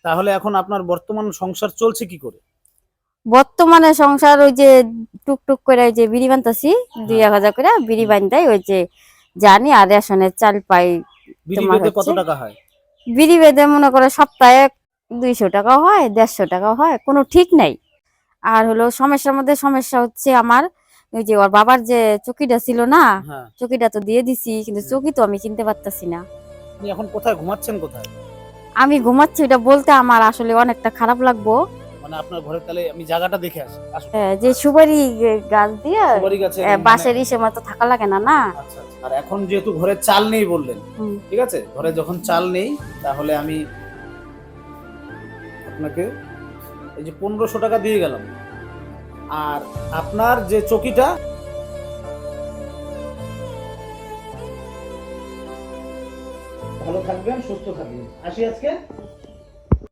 তাহলে এখন আপনার বর্তমান সংসার চলছে কি করে? বর্তমানে সংসার ওই যে টুকটুক করে ওই যে বিড়ি বানতাছি, দুই হ্যাঁ। এক হাজার করে বিড়ি হুম। বান্ধাই ওই যে জানি, আর রেশনের চাল পাই। বিড়ি তোমার বেঁধে কত হচ্ছে টাকা হয়? বিড়ি বেঁধে মনে করে সপ্তাহে 200 টাকাও হয়, 150 টাকাও হয়, কোনো ঠিক নাই। আর হলো সমস্যার মধ্যে সমস্যা হচ্ছে আমার ওই যে ওর বাবার যে চকিটা ছিল না, হ্যাঁ। চকিটা তো দিয়ে দিছি, কিন্তু হুম। চকি তো আমি কিনতে পারতাছি না। আপনি এখন কোথায় ঘুমাচ্ছেন কোথায়? আমি ঘুমাচ্ছি, এটা বলতে আমার আসলে অনেকটা খারাপ লাগবো। মানে আপনার ঘরে তাহলে আমি জায়গাটা দেখে আসি। আসুন। যে সুপারি গাছ দিয়ে সুপারি গাছের মানে বাঁশের ইসের মতো থাকা লাগে না না। আচ্ছা, আচ্ছা। আর এখন যেহেতু ঘরে চাল নেই বললেন, হুম। ঠিক আছে? ঘরে যখন চাল নেই তাহলে আমি আপনাকে এই যে ১৫০০ টাকা দিয়ে গেলাম। আর আপনার যে চকিটা ভালো থাকবেন, সুস্থ থাকবেন। আসি আজকে?